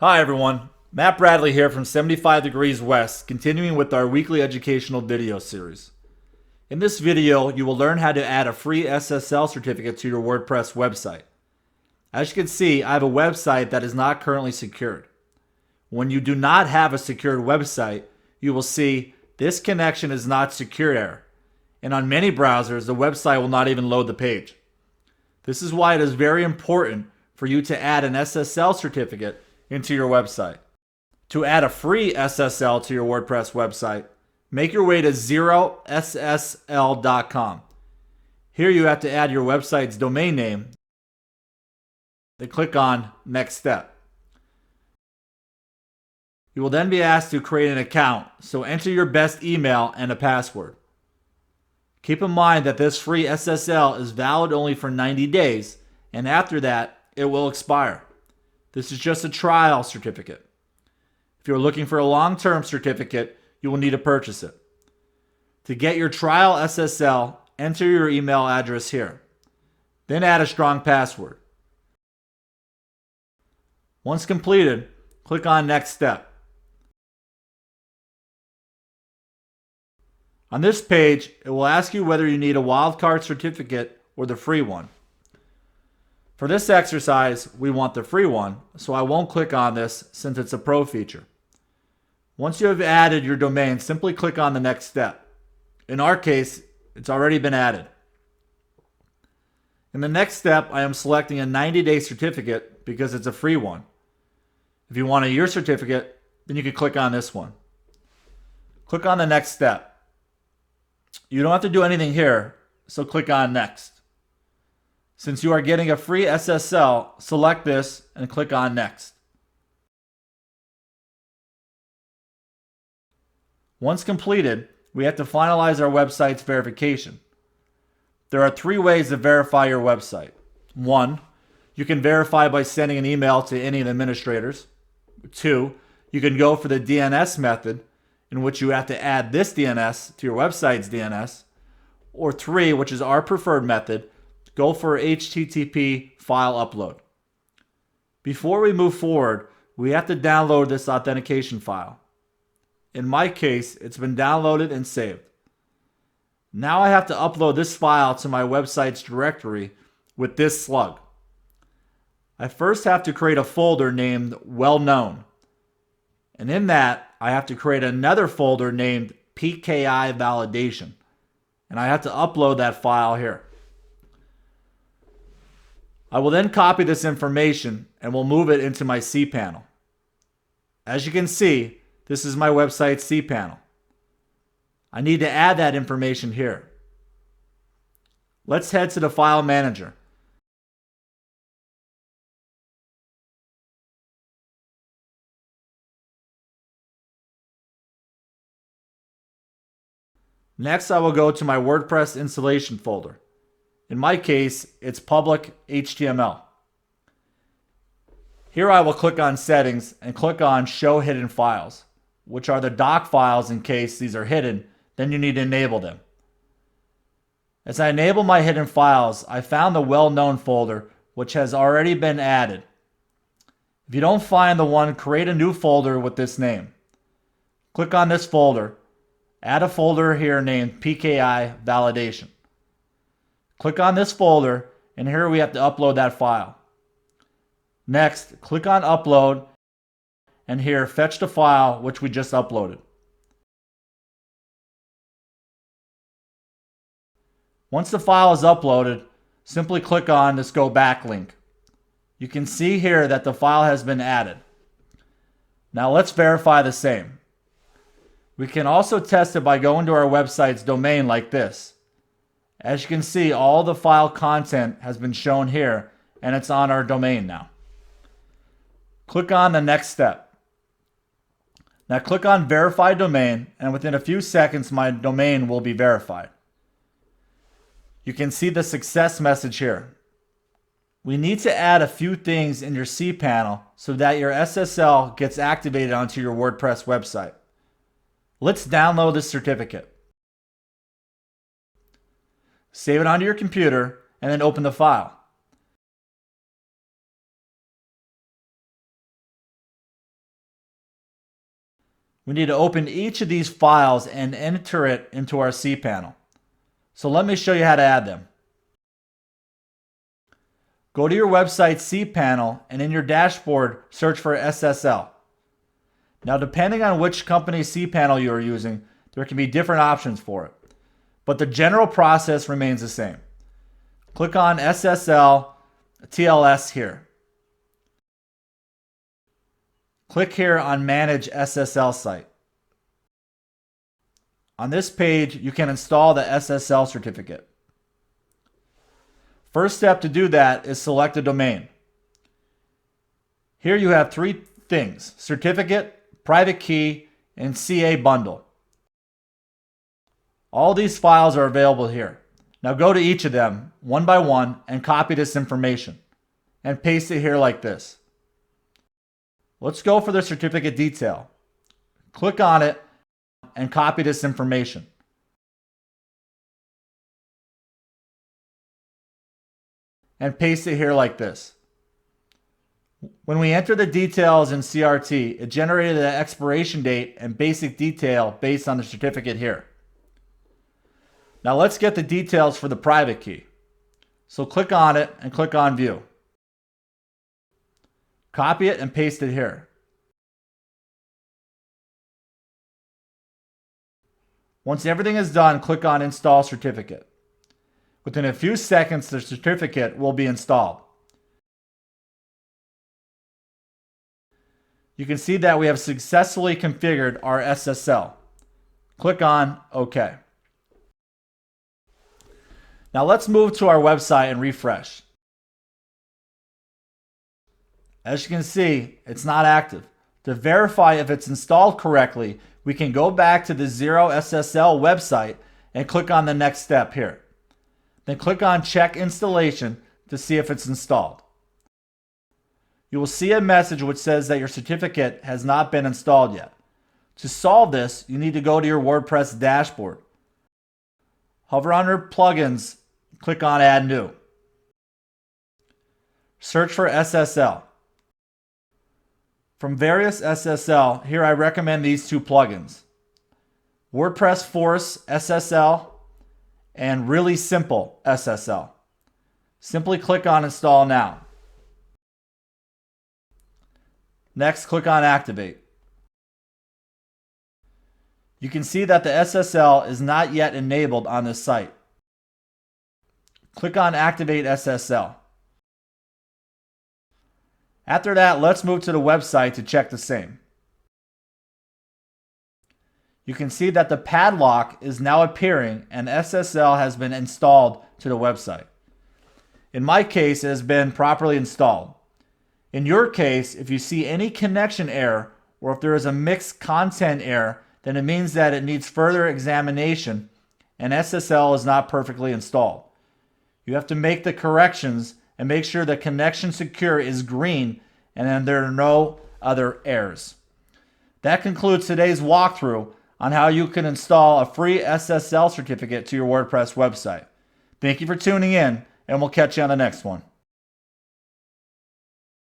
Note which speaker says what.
Speaker 1: Hi everyone, Matt Bradley here from 75 Degrees West, continuing with our weekly educational video series. In this video, you will learn how to add a free SSL certificate to your WordPress website. As you can see, I have a website that is not currently secured. When you do not have a secured website, you will see this connection is not secure error. And on many browsers, the website will not even load the page. This is why it is very important for you to add an SSL certificate into your website. To add a free SSL to your WordPress website, make your way to 0ssl.com. Here you have to add your website's domain name. Then click on Next Step. You will then be asked to create an account, so enter your best email and a password. Keep in mind that this free SSL is valid only for 90 days, and after that, it will expire. This is just a trial certificate. If you're looking for a long-term certificate, you will need to purchase it. To get your trial SSL, enter your email address here. Then add a strong password. Once completed, click on Next Step. On this page, it will ask you whether you need a wildcard certificate or the free one. For this exercise, we want the free one, so I won't click on this since it's a pro feature. Once you have added your domain, simply click on the next step. In our case, it's already been added. In the next step, I am selecting a 90-day certificate because it's a free one. If you want a year certificate, then you can click on this one. Click on the next step. You don't have to do anything here, so click on Next. Since you are getting a free SSL, select this and click on Next. Once completed, we have to finalize our website's verification. There are 3 ways to verify your website. 1, you can verify by sending an email to any of the administrators. 2, you can go for the DNS method, in which you have to add this DNS to your website's DNS. Or 3, which is our preferred method, go for HTTP file upload. Before we move forward, we have to download this authentication file. In my case, it's been downloaded and saved. Now I have to upload this file to my website's directory with this slug. I first have to create a folder named Well Known. And in that, I have to create another folder named PKI Validation. And I have to upload that file here. I will then copy this information and will move it into my cPanel. As you can see, this is my website's cPanel. I need to add that information here. Let's head to the File Manager. Next, I will go to my WordPress installation folder. In my case, it's public HTML. Here I will click on Settings and click on Show Hidden Files, which are the doc files in case these are hidden, then you need to enable them. As I enable my hidden files, I found the well-known folder, which has already been added. If you don't find the one, create a new folder with this name. Click on this folder. Add a folder here named PKI Validation. Click on this folder, and here we have to upload that file. Next, click on Upload, and here fetch the file which we just uploaded. Once the file is uploaded, simply click on this Go Back link. You can see here that the file has been added. Now let's verify the same. We can also test it by going to our website's domain like this. As you can see, all the file content has been shown here, and it's on our domain now. Click on the next step. Now click on Verify Domain, and within a few seconds my domain will be verified. You can see the success message here. We need to add a few things in your cPanel so that your SSL gets activated onto your WordPress website. Let's download this certificate. Save it onto your computer and then open the file. We need to open each of these files and enter it into our cPanel. So let me show you how to add them. Go to your website's cPanel and in your dashboard, search for SSL. Now, depending on which company's cPanel you are using, there can be different options for it. But the general process remains the same. Click on SSL TLS here. Click here on Manage SSL Site. On this page, you can install the SSL certificate. First step to do that is select a domain. Here you have three things: certificate, private key, and CA bundle. All these files are available here. Now go to each of them one by one and copy this information and paste it here like this. Let's go for the certificate detail. Click on it and copy this information. And paste it here like this. When we enter the details in CRT, it generated the expiration date and basic detail based on the certificate here. Now let's get the details for the private key. So click on it and click on View. Copy it and paste it here. Once everything is done, click on Install Certificate. Within a few seconds, the certificate will be installed. You can see that we have successfully configured our SSL. Click on OK. Now let's move to our website and refresh. As you can see, it's not active. To verify if it's installed correctly, we can go back to the Zero SSL website and click on the next step here. Then click on Check Installation to see if it's installed. You will see a message which says that your certificate has not been installed yet. To solve this, you need to go to your WordPress dashboard. Hover under Plugins, click on Add New. Search for SSL. From various SSL, here I recommend these two plugins: WordPress Force SSL and Really Simple SSL. Simply click on Install Now. Next, click on Activate. You can see that the SSL is not yet enabled on this site. Click on Activate SSL. After that, let's move to the website to check the same. You can see that the padlock is now appearing and SSL has been installed to the website. In my case, it has been properly installed. In your case, if you see any connection error or if there is a mixed content error, then it means that it needs further examination and SSL is not perfectly installed. You have to make the corrections and make sure the connection secure is green and then there are no other errors. That concludes today's walkthrough on how you can install a free SSL certificate to your WordPress website. Thank you for tuning in, and we'll catch you on the next one.